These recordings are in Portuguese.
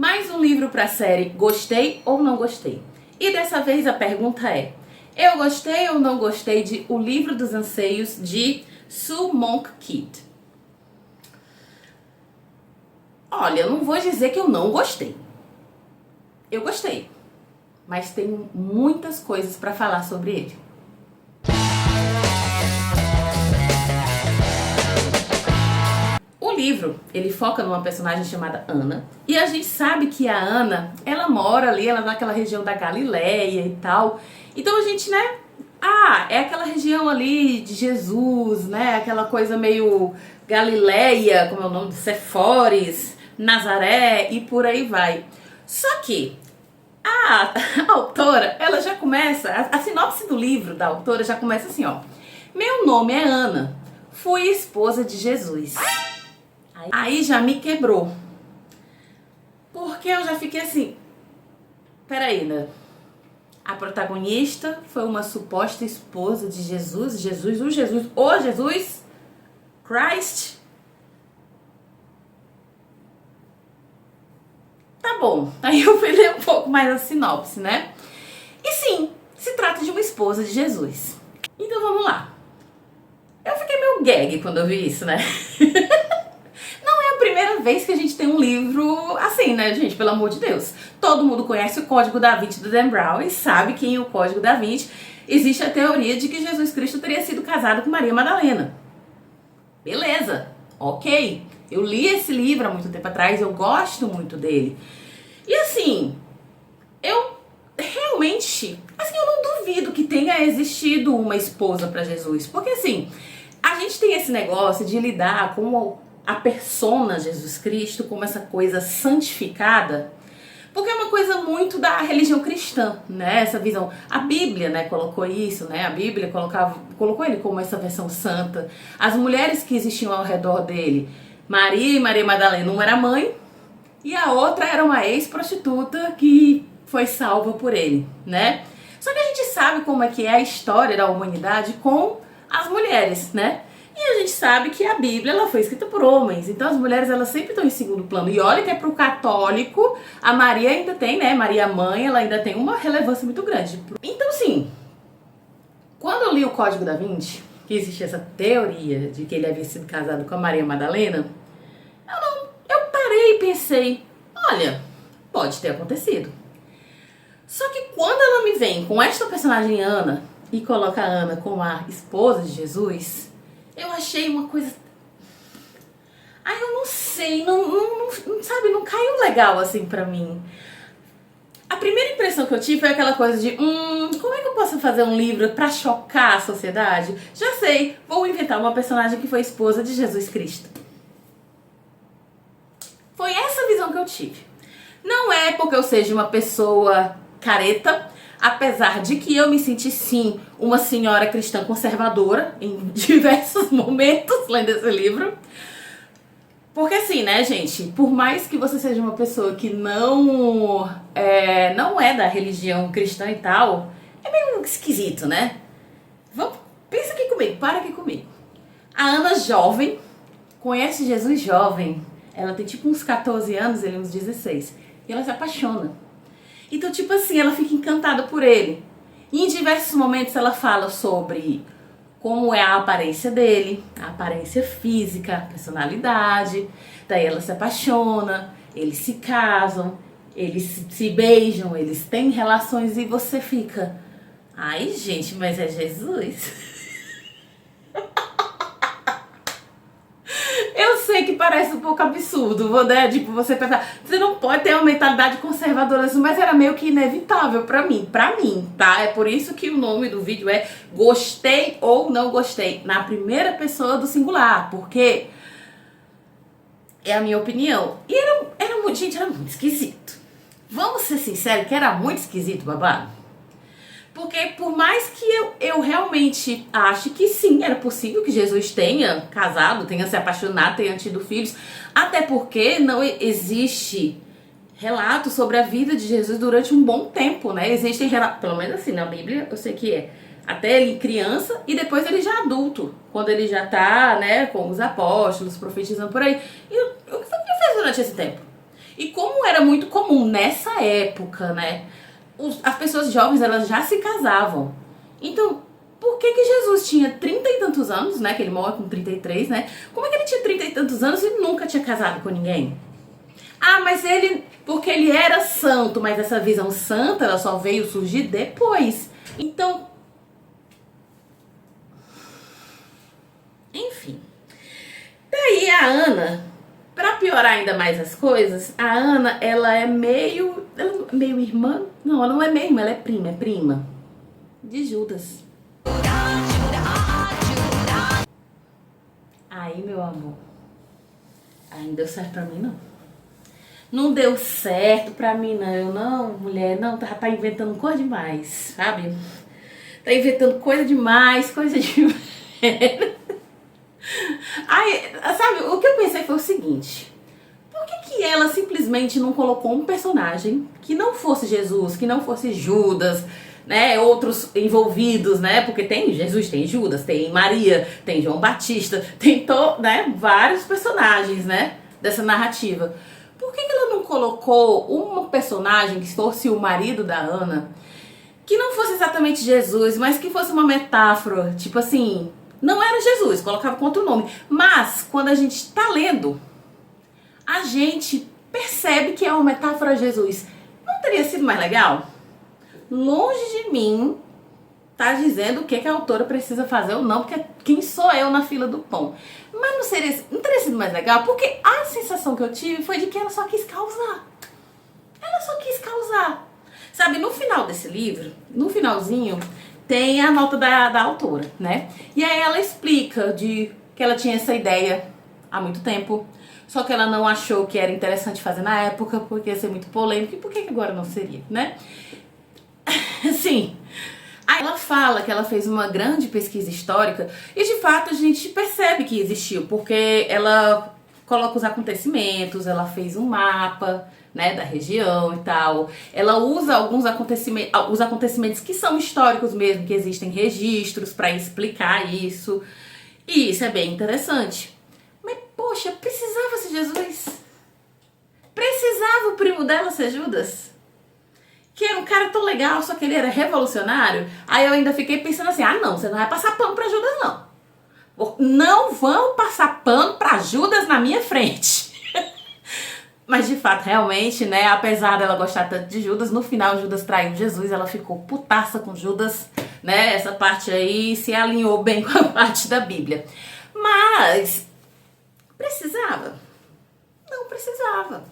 Mais um livro para a série Gostei ou Não Gostei? E dessa vez a pergunta é: eu gostei ou não gostei de O Livro dos Anseios de Sue Monk Kidd? Olha, eu não vou dizer que eu não gostei. Eu gostei, mas tenho muitas coisas para falar sobre ele. O livro, ele foca numa personagem chamada Ana, e a gente sabe que a Ana, ela mora ali, ela naquela região da Galileia e tal. Então a gente, né, é aquela região ali de Jesus, né, aquela coisa meio Galileia, como é o nome, de Séforis, Nazaré e por aí vai. Só que a autora, ela já começa, a sinopse do livro da autora já começa assim, ó: meu nome é Ana, fui esposa de Jesus. Aí já me quebrou, porque eu já fiquei assim, peraí, né? A protagonista foi uma suposta esposa de Jesus, o Jesus, Christ. Tá bom, aí eu fui ler um pouco mais a sinopse, né? E sim, se trata de uma esposa de Jesus. Então vamos lá. Eu fiquei meio gag quando eu vi isso, né? Primeira vez que a gente tem um livro assim, né, gente? Pelo amor de Deus. Todo mundo conhece o Código da Vinci do Dan Brown e sabe que em O Código da Vinci existe a teoria de que Jesus Cristo teria sido casado com Maria Madalena. Beleza, ok. Eu li esse livro há muito tempo atrás, eu gosto muito dele. E assim, eu realmente, assim, eu não duvido que tenha existido uma esposa para Jesus. Porque assim, a gente tem esse negócio de lidar com a persona Jesus Cristo como essa coisa santificada, porque é uma coisa muito da religião cristã, né? Essa visão. A Bíblia, né, colocou isso, né? A Bíblia colocou ele como essa versão santa. As mulheres que existiam ao redor dele, Maria e Maria Madalena, uma era mãe e a outra era uma ex-prostituta que foi salva por ele, né? Só que a gente sabe como é que é a história da humanidade com as mulheres, né? E a gente sabe que a Bíblia ela foi escrita por homens, então as mulheres elas sempre estão em segundo plano. E olha que é pro católico, a Maria ainda tem, né, Maria Mãe, ela ainda tem uma relevância muito grande. Então sim, quando eu li o Código da Vinci, que existe essa teoria de que ele havia sido casado com a Maria Madalena, eu parei e pensei, olha, pode ter acontecido. Só que quando ela me vem com esta personagem Ana e coloca a Ana como a esposa de Jesus, eu achei uma coisa... eu não sei, sabe, não caiu legal assim pra mim. A primeira impressão que eu tive foi aquela coisa de como é que eu posso fazer um livro pra chocar a sociedade? Já sei, vou inventar uma personagem que foi esposa de Jesus Cristo. Foi essa visão que eu tive. Não é porque eu seja uma pessoa careta, apesar de que eu me senti sim uma senhora cristã conservadora em diversos momentos lendo esse livro. Porque assim, né, gente, por mais que você seja uma pessoa que não é da religião cristã e tal, é meio esquisito, né? Pensa aqui comigo, para aqui comigo. A Ana jovem, conhece Jesus jovem, ela tem tipo uns 14 anos, ele uns 16, e ela se apaixona. Então, tipo assim, ela fica encantada por ele. E em diversos momentos ela fala sobre como é a aparência dele, a aparência física, a personalidade. Daí ela se apaixona, eles se casam, eles se beijam, eles têm relações e você fica... Ai, gente, mas é Jesus? Eu sei que parece um pouco absurdo, né? Tipo, você pensar, você não pode ter uma mentalidade conservadora, mas era meio que inevitável pra mim, tá? É por isso que o nome do vídeo é Gostei ou Não Gostei, na primeira pessoa do singular, porque é a minha opinião. E era muito esquisito. Vamos ser sinceros que era muito esquisito, babado. Porque por mais que eu realmente ache que sim, era possível que Jesus tenha casado, tenha se apaixonado, tenha tido filhos, até porque não existe relato sobre a vida de Jesus durante um bom tempo, né? Existem relatos, pelo menos assim, na Bíblia eu sei que é, até ele criança e depois ele já adulto, quando ele já tá, né, com os apóstolos, profetizando por aí. E o que foi que ele fez durante esse tempo? E como era muito comum nessa época, né? As pessoas jovens, elas já se casavam. Então, por que Jesus tinha 30 e tantos anos, né? Que ele morre com 33, né? Como é que ele tinha 30 e tantos anos e nunca tinha casado com ninguém? Ah, mas porque ele era santo, mas essa visão santa, ela só veio surgir depois. Então, enfim. Daí a Ana, pra piorar ainda mais as coisas, a Ana, ela é meio irmã? Não, ela não é meio irmã, ela é prima de Judas. Aí, meu amor, aí não deu certo pra mim, não. Não deu certo pra mim, não. Eu não, mulher, não, tá inventando coisa demais, sabe? Tá inventando coisa demais, coisa demais. Aí, sabe, o que eu pensei foi o seguinte: por que ela simplesmente não colocou um personagem que não fosse Jesus, que não fosse Judas, né, outros envolvidos, né, porque tem Jesus, tem Judas, tem Maria, tem João Batista, tem né, vários personagens, né, dessa narrativa. Por que ela não colocou um personagem que fosse o marido da Ana, que não fosse exatamente Jesus, mas que fosse uma metáfora, tipo assim, não era Jesus, colocava com outro nome, mas quando a gente tá lendo, a gente percebe que é uma metáfora a Jesus. Não teria sido mais legal? Longe de mim tá dizendo o que a autora precisa fazer ou não, porque quem sou eu na fila do pão. Mas não teria sido mais legal, porque a sensação que eu tive foi de que ela só quis causar. Ela só quis causar. Sabe, no final desse livro, no finalzinho, tem a nota da autora, né? E aí ela explica de que ela tinha essa ideia há muito tempo, só que ela não achou que era interessante fazer na época, porque ia ser muito polêmico, e por que agora não seria, né? Sim. Aí ela fala que ela fez uma grande pesquisa histórica e de fato a gente percebe que existiu, porque ela coloca os acontecimentos, ela fez um mapa, né, da região e tal. Ela usa alguns os acontecimentos que são históricos mesmo, que existem registros para explicar isso. E isso é bem interessante. Mas poxa, precisava ser Jesus? Precisava o primo dela ser Judas? Que era um cara tão legal, só que ele era revolucionário. Aí eu ainda fiquei pensando assim, ah não, você não vai passar pano pra Judas não. Não vão passar pano pra Judas na minha frente. Mas de fato, realmente, né, apesar dela gostar tanto de Judas, no final Judas traiu Jesus, ela ficou putaça com Judas, né, essa parte aí se alinhou bem com a parte da Bíblia. Mas, precisava? Não precisava.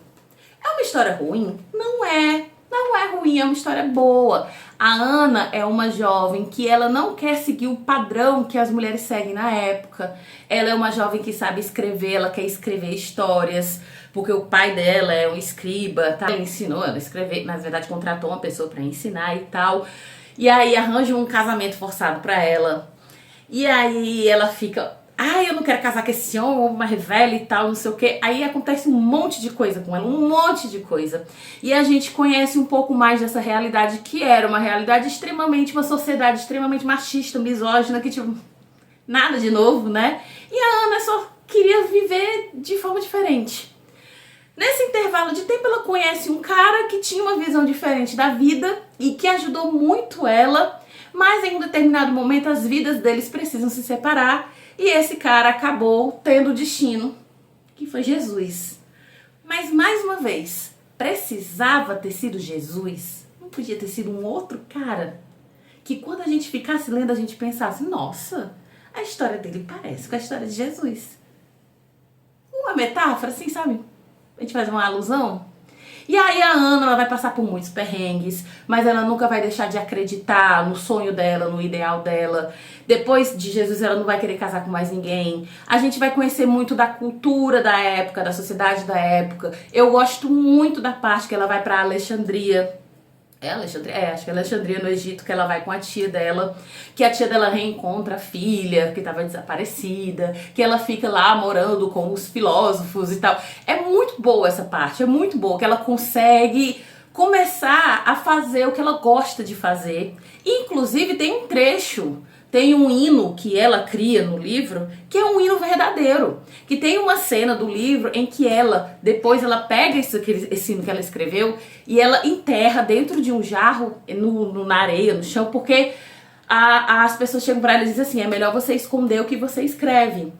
É uma história ruim? Não é. Não é ruim, é uma história boa. A Ana é uma jovem que ela não quer seguir o padrão que as mulheres seguem na época. Ela é uma jovem que sabe escrever, ela quer escrever histórias, porque o pai dela é um escriba, tá? Ele ensinou ela a escrever, na verdade contratou uma pessoa para ensinar e tal. E aí arranja um casamento forçado para ela. E aí ela fica, eu não quero casar com esse homem, mais velho e tal, não sei o que. Aí acontece um monte de coisa com ela, um monte de coisa. E a gente conhece um pouco mais dessa realidade, que era uma realidade uma sociedade extremamente machista, misógina, que tipo, nada de novo, né? E a Ana só queria viver de forma diferente. Nesse intervalo de tempo ela conhece um cara que tinha uma visão diferente da vida e que ajudou muito ela, mas em um determinado momento as vidas deles precisam se separar. E esse cara acabou tendo o destino, que foi Jesus. Mas, mais uma vez, precisava ter sido Jesus? Não podia ter sido um outro cara? Que quando a gente ficasse lendo, a gente pensasse, nossa, a história dele parece com a história de Jesus. Uma metáfora, assim, sabe? A gente faz uma alusão. E aí a Ana, ela vai passar por muitos perrengues, mas ela nunca vai deixar de acreditar no sonho dela, no ideal dela. Depois de Jesus, ela não vai querer casar com mais ninguém. A gente vai conhecer muito da cultura da época, da sociedade da época. Eu gosto muito da parte que ela vai pra Alexandria. Acho que é Alexandria no Egito, que ela vai com a tia dela, que a tia dela reencontra a filha, que estava desaparecida, que ela fica lá morando com os filósofos e tal. É muito boa essa parte, é muito boa, que ela consegue começar a fazer o que ela gosta de fazer. Inclusive tem um trecho tem um hino que ela cria no livro, que é um hino verdadeiro. Que tem uma cena do livro em que ela, depois ela pega esse hino que ela escreveu e ela enterra dentro de um jarro na areia, no chão, porque as pessoas chegam pra ela e dizem assim, é melhor você esconder o que você escreve.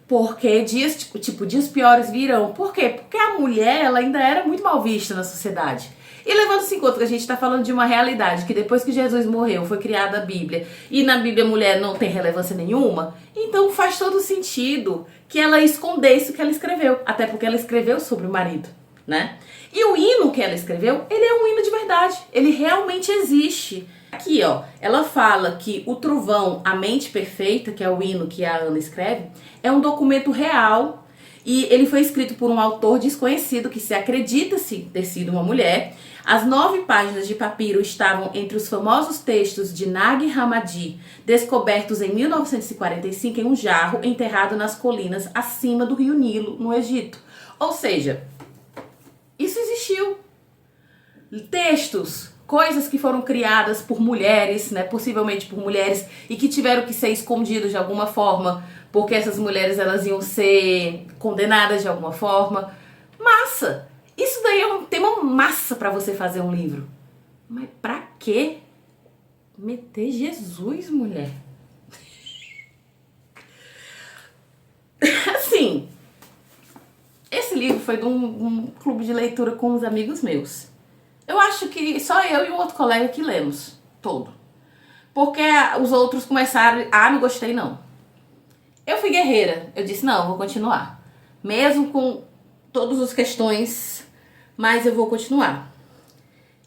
Porque dias piores virão. Por quê? Porque a mulher, ela ainda era muito mal vista na sociedade. E levando-se em conta que a gente está falando de uma realidade, que depois que Jesus morreu, foi criada a Bíblia, e na Bíblia a mulher não tem relevância nenhuma, então faz todo sentido que ela escondesse o que ela escreveu. Até porque ela escreveu sobre o marido, né? E o hino que ela escreveu, ele é um hino de verdade. Ele realmente existe. Aqui, ó, ela fala que o Trovão, a Mente Perfeita, que é o hino que a Ana escreve, é um documento real e ele foi escrito por um autor desconhecido que se acredita-se ter sido uma mulher. As 9 páginas de papiro estavam entre os famosos textos de Nag Hammadi, descobertos em 1945 em um jarro enterrado nas colinas acima do rio Nilo, no Egito. Ou seja, isso existiu. Textos, coisas que foram criadas por mulheres, né, possivelmente por mulheres, e que tiveram que ser escondidos de alguma forma, porque essas mulheres elas iam ser condenadas de alguma forma. Massa! Isso daí é um tema massa para você fazer um livro. Mas pra quê? Meter Jesus, mulher. Assim, esse livro foi de um clube de leitura com uns amigos meus. Eu acho que só eu e um outro colega que lemos todo. Porque os outros começaram, não gostei não. Eu fui guerreira, eu disse, não, eu vou continuar. Mesmo com todas as questões, mas eu vou continuar.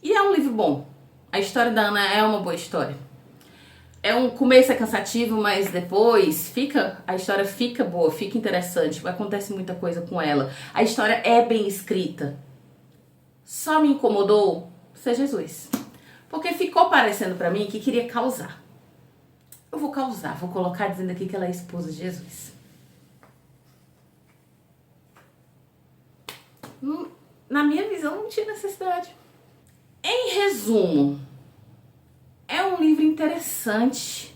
E é um livro bom. A história da Ana é uma boa história. Começo é cansativo, mas depois a história fica boa, fica interessante, acontece muita coisa com ela. A história é bem escrita. Só me incomodou ser Jesus. Porque ficou parecendo pra mim que queria causar. Eu vou causar, vou colocar dizendo aqui que ela é esposa de Jesus. Na minha visão não tinha necessidade. Em resumo, é um livro interessante,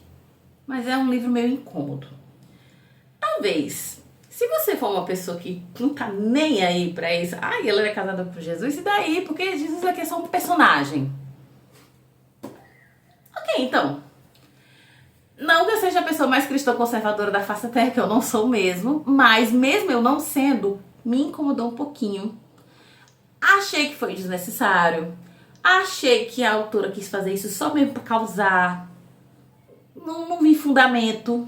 mas é um livro meio incômodo. Talvez, se você for uma pessoa que não tá nem aí pra isso, ela é casada com Jesus, e daí? Porque Jesus aqui é só um personagem. Ok, então. Não que eu seja a pessoa mais cristã conservadora da face da terra, que eu não sou mesmo, mas mesmo eu não sendo, me incomodou um pouquinho. Achei que foi desnecessário. Achei que a autora quis fazer isso só mesmo pra causar. Não vi fundamento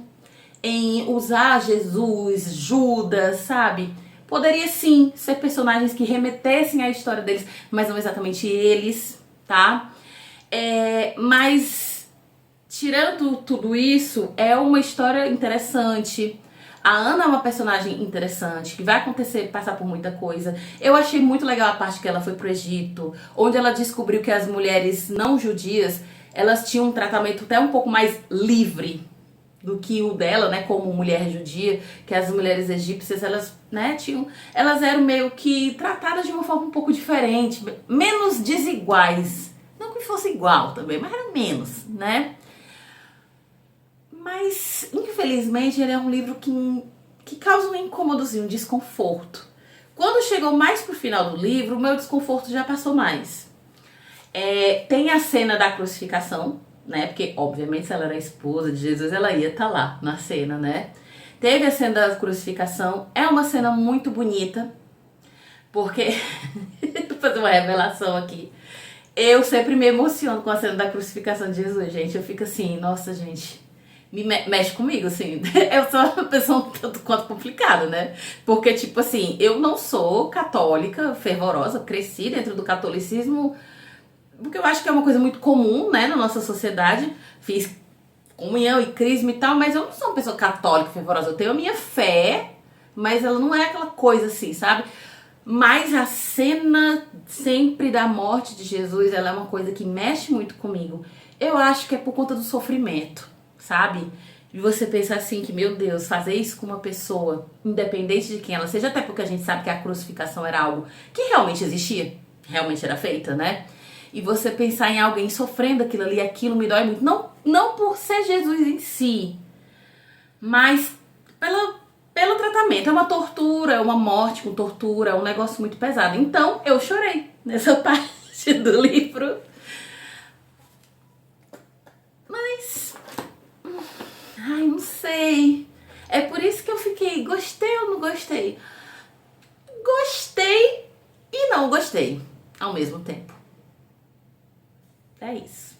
em usar Jesus, Judas, sabe? Poderia sim ser personagens que remetessem à história deles, mas não exatamente eles, tá? Mas, tirando tudo isso, é uma história interessante. A Ana é uma personagem interessante, que vai passar por muita coisa. Eu achei muito legal a parte que ela foi pro Egito, onde ela descobriu que as mulheres não judias, elas tinham um tratamento até um pouco mais livre do que o dela, né, como mulher judia, que as mulheres egípcias, elas, né, elas eram meio que tratadas de uma forma um pouco diferente, menos desiguais. Não que fosse igual também, mas era menos, né? Mas, infelizmente, ele é um livro que causa um incômodozinho, um desconforto. Quando chegou mais pro final do livro, o meu desconforto já passou mais. Tem a cena da crucificação, né? Porque, obviamente, se ela era a esposa de Jesus, ela ia estar lá na cena, né? Teve a cena da crucificação. É uma cena muito bonita, porque... Vou fazer uma revelação aqui. Eu sempre me emociono com a cena da crucificação de Jesus, gente. Eu fico assim, nossa, gente... mexe comigo, assim. Eu sou uma pessoa um tanto quanto complicada, né? Porque, tipo assim, eu não sou católica fervorosa, cresci dentro do catolicismo, porque eu acho que é uma coisa muito comum, né, na nossa sociedade. Fiz comunhão e crisma e tal, mas eu não sou uma pessoa católica fervorosa. Eu tenho a minha fé, mas ela não é aquela coisa assim, sabe? Mas a cena sempre da morte de Jesus, ela é uma coisa que mexe muito comigo. Eu acho que é por conta do sofrimento, sabe? E você pensa assim que, meu Deus, fazer isso com uma pessoa, independente de quem ela seja, até porque a gente sabe que a crucificação era algo que realmente existia, realmente era feita, né? e você pensar em alguém sofrendo aquilo ali, aquilo me dói muito. Não por ser Jesus em si, mas pelo tratamento. É uma tortura, é uma morte com tortura, é um negócio muito pesado. Então eu chorei nessa parte do livro. Mas, ai, não sei. É por isso que eu fiquei, gostei ou não gostei? Gostei e não gostei ao mesmo tempo. É isso.